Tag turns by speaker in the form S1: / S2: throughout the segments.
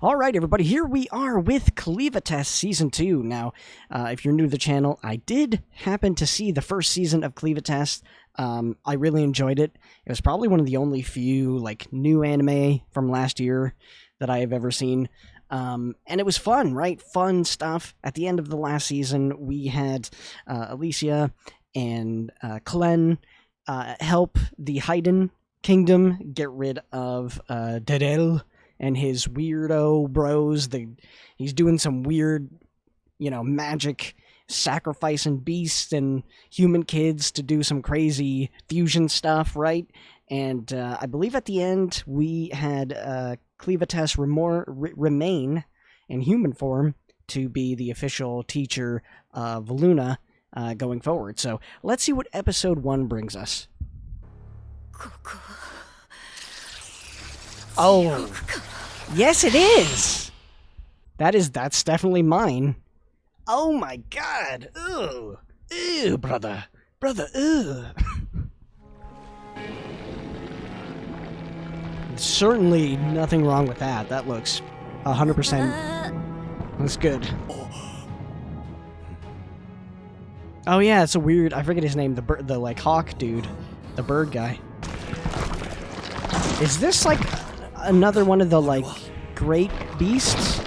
S1: Alright everybody, here we are with Clevatess Season 2. Now, if you're new to the channel, I did happen to see the first season of Clevatess. I really enjoyed it. It was probably one of the only few, new anime from last year that I have ever seen. And it was fun, right? Fun stuff. At the end of the last season, we had Alicia and Clen help the Haydn Kingdom get rid of Derel and his weirdo bros. He's doing some weird, magic, sacrificing beasts and human kids to do some crazy fusion stuff, right? And I believe at the end we had Clevatess remain in human form to be the official teacher of Luna going forward. So let's see what episode 1 brings us. Oh, yes it is! That's definitely mine. Oh my god! Ooh! Ew, brother! Brother, ew! Certainly nothing wrong with that. That looks 100%. Looks good. Oh yeah, it's a weird, I forget his name, the hawk dude. The bird guy. Is this another one of the great beasts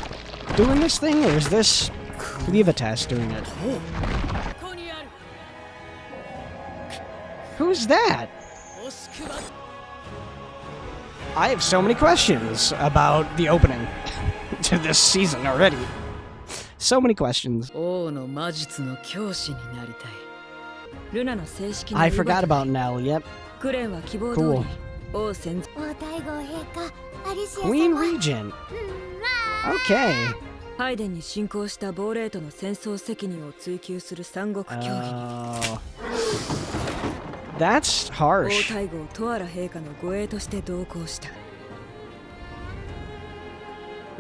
S1: doing this thing, or is this Clevatess doing it? Who's that? I have so many questions about the opening to this season already. So many questions. I forgot about Nell, yep. Cool. Queen Regent. Okay. That's harsh.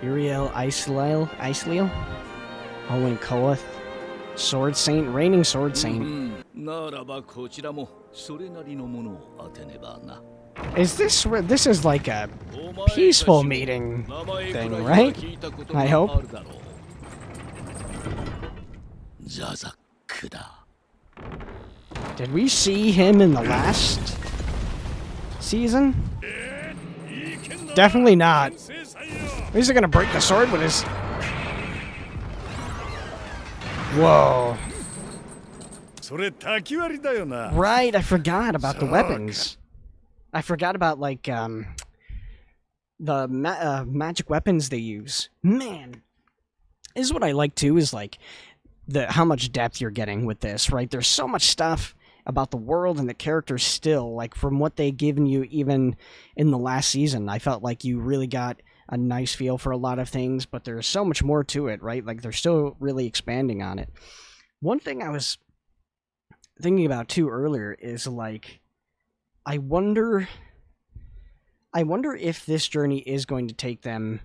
S1: Uriel Iceleal? Owen Koeth? Sword Saint? Reigning Sword Saint. Is this is like a peaceful meeting thing, right? I hope. Did we see him in the last season? Definitely not. He's gonna break the sword with his... Whoa. Right, I forgot about the weapons. I forgot about, the magic weapons they use. Man. This is what I like, too, is, how much depth you're getting with this, right? There's so much stuff about the world and the characters still, from what they've given you even in the last season. I felt like you really got a nice feel for a lot of things, but there's so much more to it, right? They're still really expanding on it. One thing I was thinking about, too, earlier is, I wonder if this journey is going to take them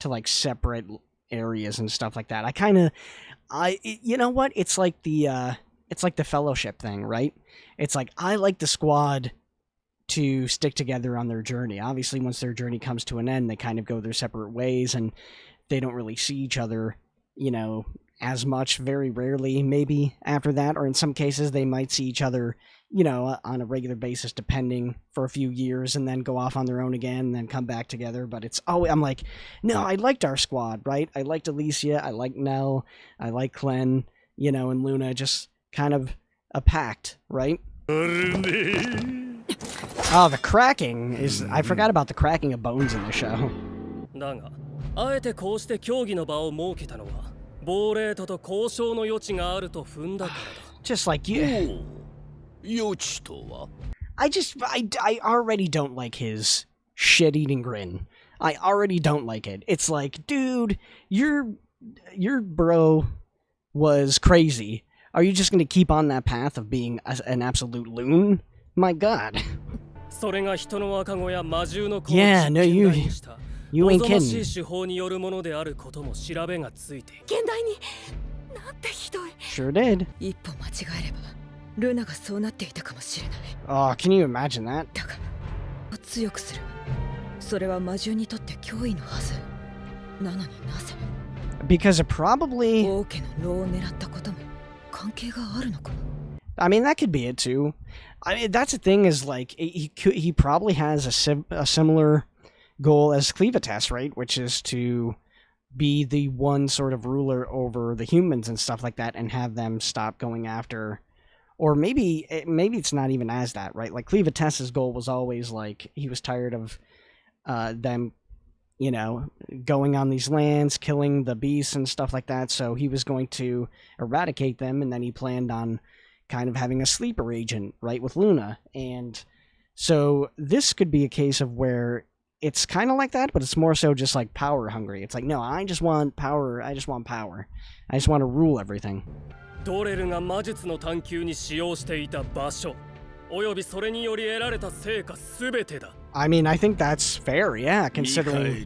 S1: to separate areas and stuff like that. You know what? It's like the fellowship thing, right? It's I like the squad to stick together on their journey. Obviously, once their journey comes to an end, they kind of go their separate ways and they don't really see each other, as much, very rarely maybe after that, or in some cases they might see each other on a regular basis, depending, for a few years, and then go off on their own again, and then come back together. But it's always, I'm like, no, I liked our squad, right? I liked Alicia, I liked Nell, I liked Clen, and Luna, just kind of a pact, right? Oh, the cracking is... I forgot about the cracking of bones in the show. Just like you... I already don't like his shit-eating grin. I already don't like it. It's like, dude, your bro was crazy. Are you just gonna keep on that path of being an absolute loon? My god. Yeah, no, you ain't kidding. Sure did. Oh, can you imagine that? Because it probably... I mean, that could be it too. I mean, that's the thing is, like, he probably has a similar goal as Clevatess, right? Which is to be the one sort of ruler over the humans and stuff like that and have them stop going after... Or maybe it's not even as that, right? Like, Clevatess's goal was always, like, he was tired of them, you know, going on these lands, killing the beasts and stuff like that, so he was going to eradicate them, and then he planned on kind of having a sleeper agent, right, with Luna. And so this could be a case of where it's kind of like that, but it's more so just, like, power hungry. It's like, no, I just want power. I just want power. I just want to rule everything. I mean, I think that's fair, yeah, considering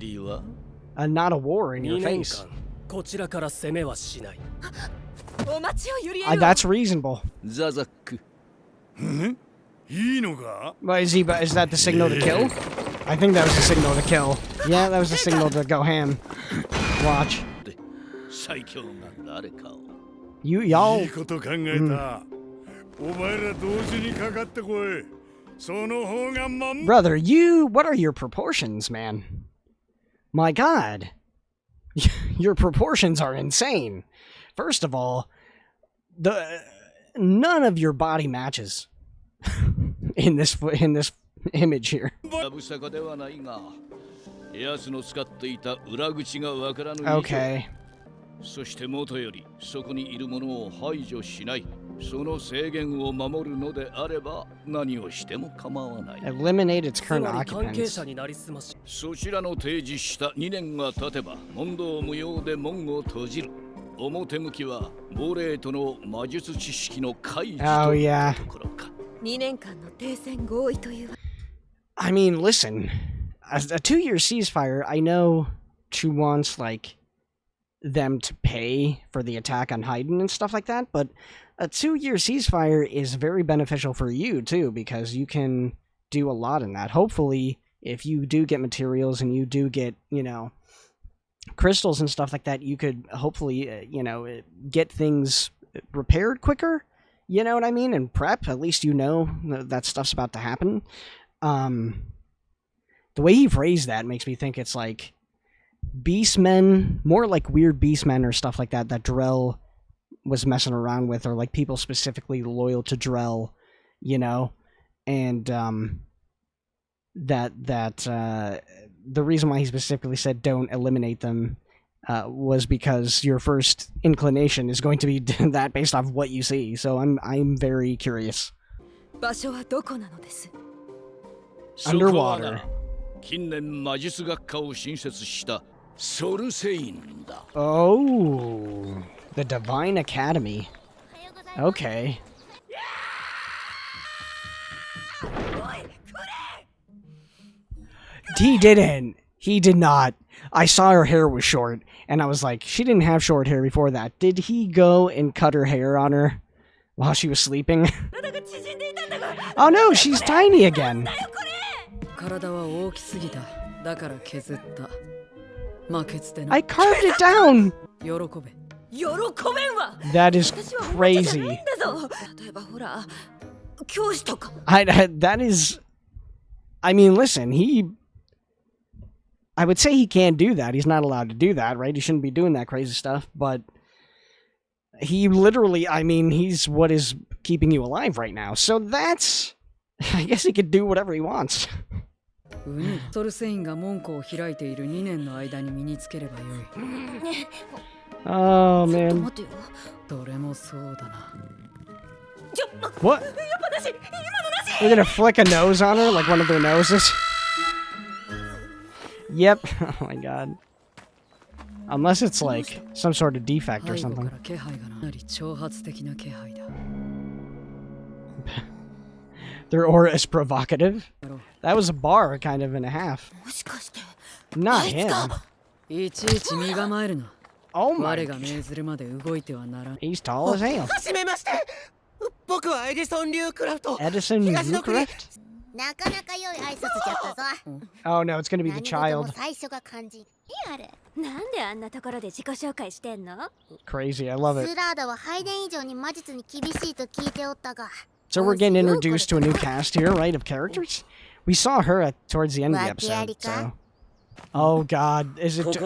S1: not a war in your face. That's reasonable. But is that the signal to kill? I think that was the signal to kill. Yeah, that was the signal to go ham. Watch. Y'all... Brother, what are your proportions, man? My God. Your proportions are insane. First of all, none of your body matches in this image here. Okay. Eliminate its current occupants. Oh, yeah. I mean, listen. As a 2-year ceasefire, I know she wants, like, them to pay for the attack on Haydn and stuff like that, but a 2-year ceasefire is very beneficial for you, too, because you can do a lot in that. Hopefully, if you do get materials and you do get, you know, crystals and stuff like that, you could hopefully, you know, get things repaired quicker, you know what I mean, and prep. At least you know that stuff's about to happen. The way he phrased that makes me think it's like beastmen, more like weird beastmen or stuff like that Drell was messing around with, or like people specifically loyal to Drell, you know, and the reason why he specifically said don't eliminate them was because your first inclination is going to be that based off what you see. So I'm very curious. Underwater. Oh, the Divine Academy. Okay. He didn't. He did not. I saw her hair was short, and I was like, she didn't have short hair before that. Did he go and cut her hair on her while she was sleeping? Oh no, she's tiny again. I carved it down! That is crazy. That is... I mean, listen, I would say he can't do that. He's not allowed to do that, right? He shouldn't be doing that crazy stuff, but he literally, I mean, he's what is keeping you alive right now. So that's... I guess he could do whatever he wants. Oh, man. What? You're gonna flick a nose on her, like one of their noses? Yep. Oh my god. Unless it's like some sort of defect or something. Their aura is provocative. That was a bar, kind of, and a half. Not him. Oh my god. He's tall as hell. Edison Newcraft? Oh no, it's gonna be the child. Crazy, I love it. So we're getting introduced to a new cast here, right, of characters? We saw her towards the end of the episode, so... Oh god, is it... Looks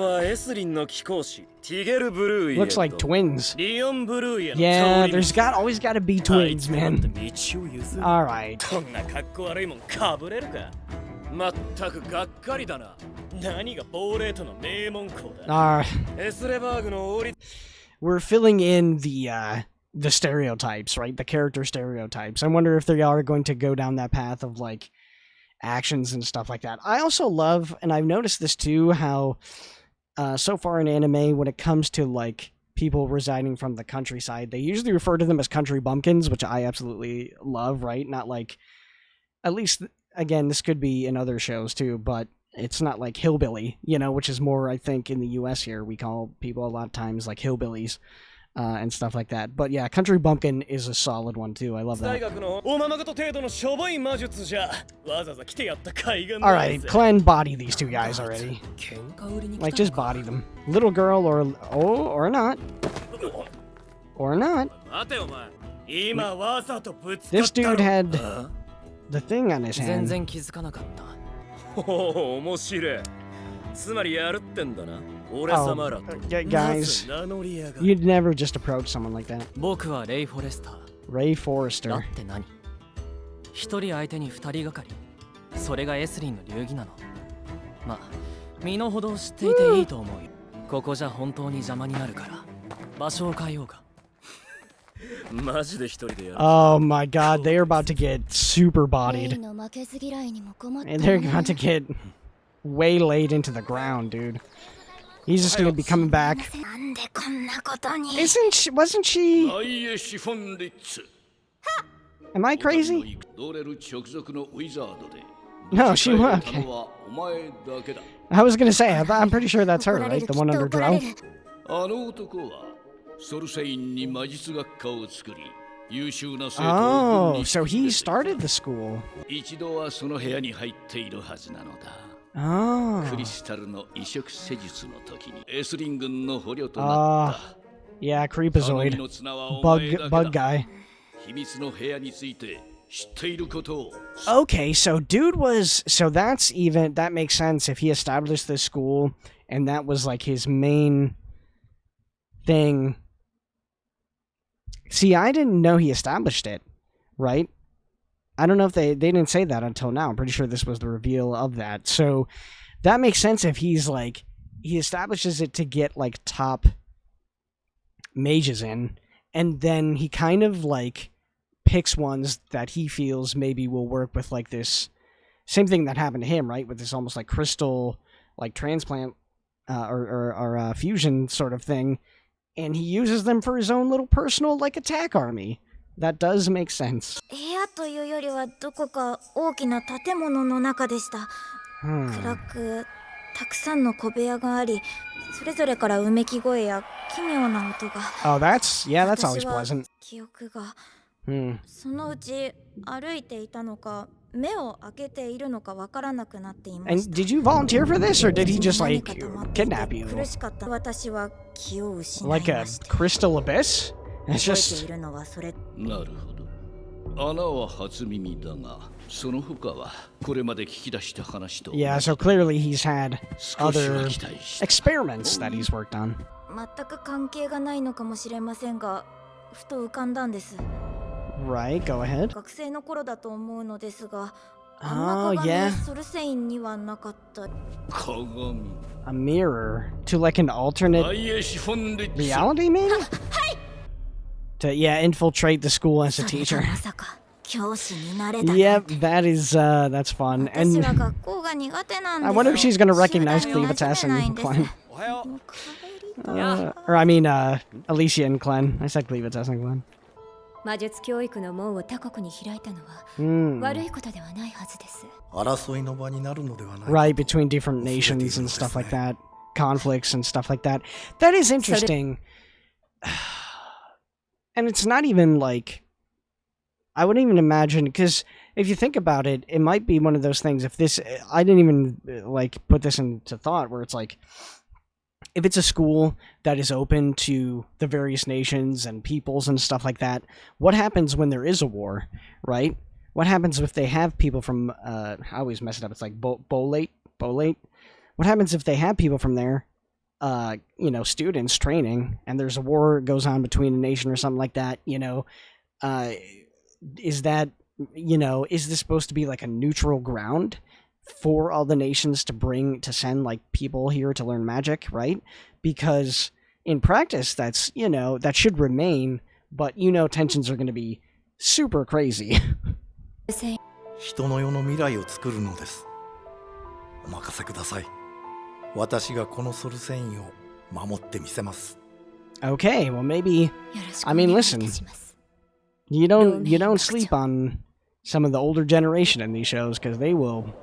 S1: like twins. Yeah, there's always gotta be twins, man. Alright. We're filling in the stereotypes, right? The character stereotypes. I wonder if they are going to go down that path of, like, actions and stuff like that. I also love, and I've noticed this too, how so far in anime, when it comes to, like, people residing from the countryside, they usually refer to them as country bumpkins, which I absolutely love, right? Not like, at least, again, this could be in other shows too, but it's not like hillbilly, you know, which is more, I think, in the US here, we call people a lot of times, like, hillbillies. And stuff like that. But yeah, Country Bumpkin is a solid one too. I love that. Alright, Clan body these two guys already. Like, just body them. Little girl or not. Or not. This dude had the thing on his hand. Oh, guys, you'd never just approach someone like that. Ray Forrester. Oh my god, they're about to get super bodied. And they're about to get waylaid into the ground, dude. He's just gonna be coming back. Wasn't she? Am I crazy? No, she was. Okay. I was gonna say, I'm pretty sure that's her, right? The one under drought. Oh, so he started the school. Oh. Yeah, Creepazoid. Bug guy. Okay, so dude was... So that's even... That makes sense if he established this school and that was like his main thing. See, I didn't know he established it, right? I don't know if they didn't say that until now. I'm pretty sure this was the reveal of that. So that makes sense if he's like, he establishes it to get like top mages in, and then he kind of like picks ones that he feels maybe will work with like this same thing that happened to him, right? With this almost like crystal, like transplant or fusion sort of thing. And he uses them for his own little personal like attack army. That does make sense. Oh, that's always pleasant. And did you volunteer for this, or did he just like kidnap you? Like a crystal abyss? It's just... Yeah, so clearly he's had other experiments that he's worked on. Right, go ahead. Oh, yeah. A mirror to like an alternate reality, maybe? To, yeah, infiltrate the school as a teacher. Yep, that is, that's fun. And I wonder if she's gonna recognize Clevatess and Clen. Or I mean, Alicia and Clen. I said Clevatess and Clen. Right, between different nations and stuff like that. Conflicts and stuff like that. That is interesting. And it's not even like... I wouldn't even imagine, because if you think about it, it might be one of those things. If this, I didn't even like put this into thought, where it's like, if it's a school that is open to the various nations and peoples and stuff like that, what happens when there is a war, right? What happens if they have people from, I always mess it up, it's like Bolate? What happens if they have people from there, students training, and there's a war goes on between a nation or something like that, is that, is this supposed to be like a neutral ground for all the nations to send like people here to learn magic, right? Because in practice, that's, that should remain, but tensions are going to be super crazy.
S2: 人の世の未来を作るのです。お任せください。私がこのソル繊維を守ってみせます。
S1: Okay, well maybe, I mean, listen, you don't sleep on some of the older generation in these shows, because they will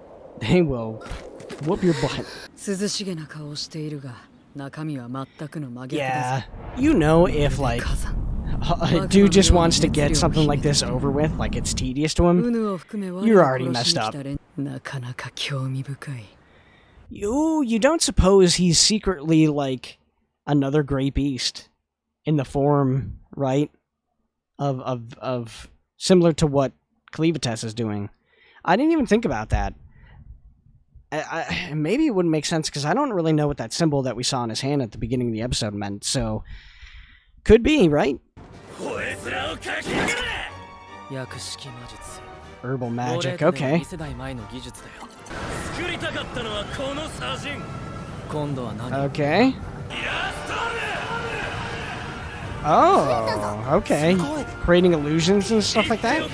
S1: whoop your butt. Yeah, if like a dude just wants to get something like this over with, like it's tedious to him, you're already messed up. You don't suppose he's secretly like another Great Beast in the form, right, of similar to what Clevatess is doing? I didn't even think about that. Maybe it wouldn't make sense, because I don't really know what that symbol that we saw in his hand at the beginning of the episode meant, so could be, right? Herbal magic, okay. Okay. Oh, okay. Creating illusions and stuff like that?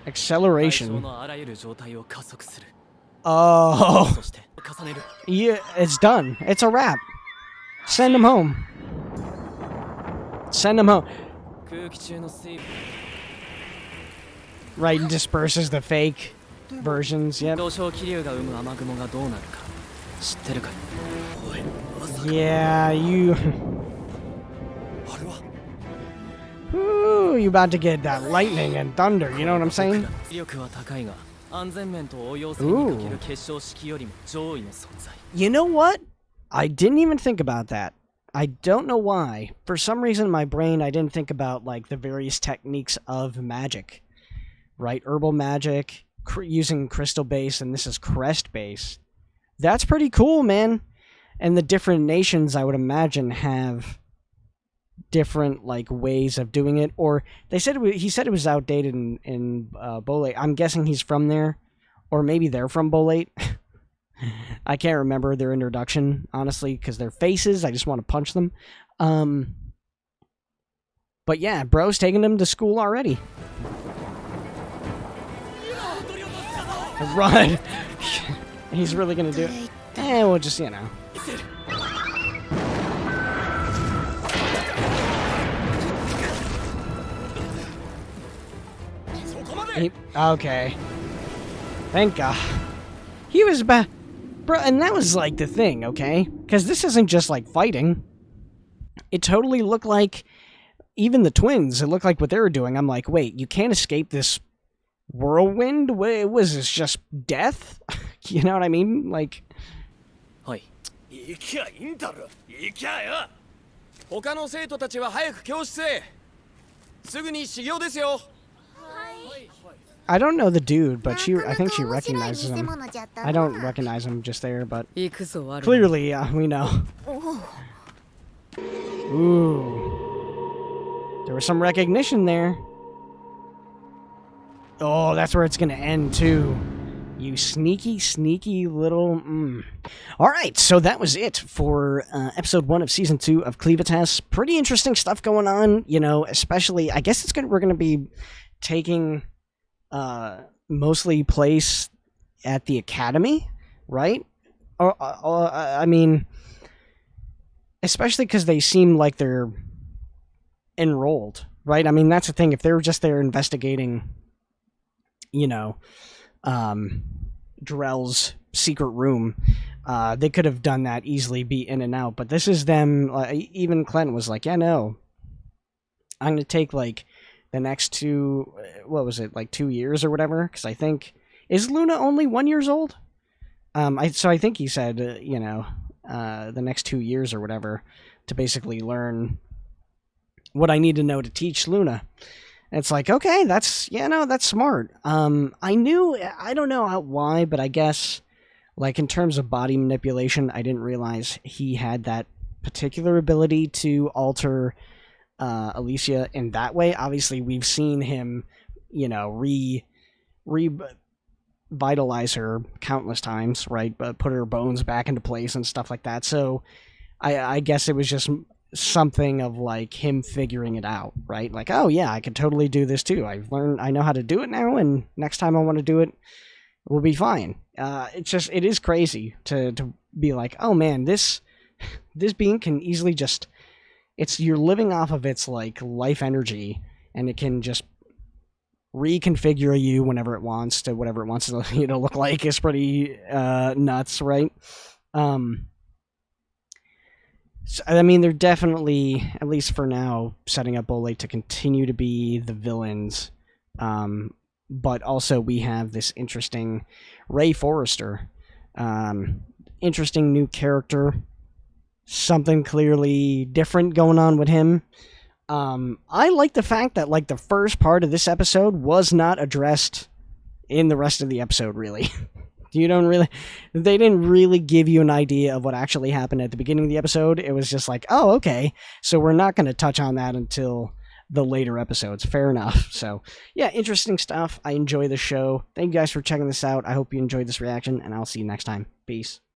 S1: Acceleration. Oh. Yeah, it's done. It's a wrap. Send him home. Send him home. Right, and disperses the fake versions, yep. Yeah, you... Ooh, you about to get that lightning and thunder, you know what I'm saying? Ooh. You know what? I didn't even think about that. I don't know why. For some reason in my brain, I didn't think about, like, the various techniques of magic. Right? Herbal magic, using crystal base, and this is crest base. That's pretty cool, man. And the different nations, I would imagine, have different, like, ways of doing it. Or he said it was outdated in Bolate. I'm guessing he's from there. Or maybe they're from Bolate. I can't remember their introduction, honestly, because their faces, I just want to punch them. But yeah, bro's taking them to school already. Run! He's really gonna do it. We'll just, Okay. Thank God. He was bad. Bro, and that was, like, the thing, okay? Because this isn't just, like, fighting. It totally looked like, even the twins, it looked like what they were doing. I'm like, wait, you can't escape this whirlwind? Was this just death? You know what I mean? Like... I don't know the dude, but I think she recognizes him. I don't recognize him just there, but clearly, we know. Ooh. There was some recognition there. Oh, that's where it's gonna end, too. You sneaky, sneaky little... Alright, so that was it for episode 1 of season 2 of Clevatess. Pretty interesting stuff going on, especially... I guess we're gonna be taking... mostly place at the academy, right? I mean, especially because they seem like they're enrolled, right? I mean, that's the thing. If they were just there investigating, Drell's secret room, They could have done that easily, be in and out, but this is them. Even Clint was like, yeah, no, I'm gonna take like the next two, what was it, like 2 years or whatever? Because I think, is Luna only 1 year old? So I think he said, the next 2 years or whatever to basically learn what I need to know to teach Luna. And it's like, okay, that's smart. I don't know why, but I guess like in terms of body manipulation, I didn't realize he had that particular ability to alter Alicia in that way. Obviously, we've seen him, revitalize her countless times, right? But put her bones back into place and stuff like that. So I guess it was just something of like him figuring it out, right? Like, oh yeah, I could totally do this too. I know how to do it now, and next time I want to do it, we'll be fine. It is crazy to be like, oh man, this being can easily just, you're living off of its like life energy, and it can just reconfigure you whenever it wants to whatever it wants to look like. Is pretty nuts, right? So, I mean, they're definitely, at least for now, setting up Ole to continue to be the villains. But also we have this interesting Ray Forrester. Interesting new character. Something clearly different going on with him. I like the fact that like the first part of this episode was not addressed in the rest of the episode, really. They didn't really give you an idea of what actually happened at the beginning of the episode. It was just like, oh, okay, so we're not going to touch on that until the later episodes. Fair enough. So, yeah, interesting stuff. I enjoy the show. Thank you guys for checking this out. I hope you enjoyed this reaction, and I'll see you next time. Peace.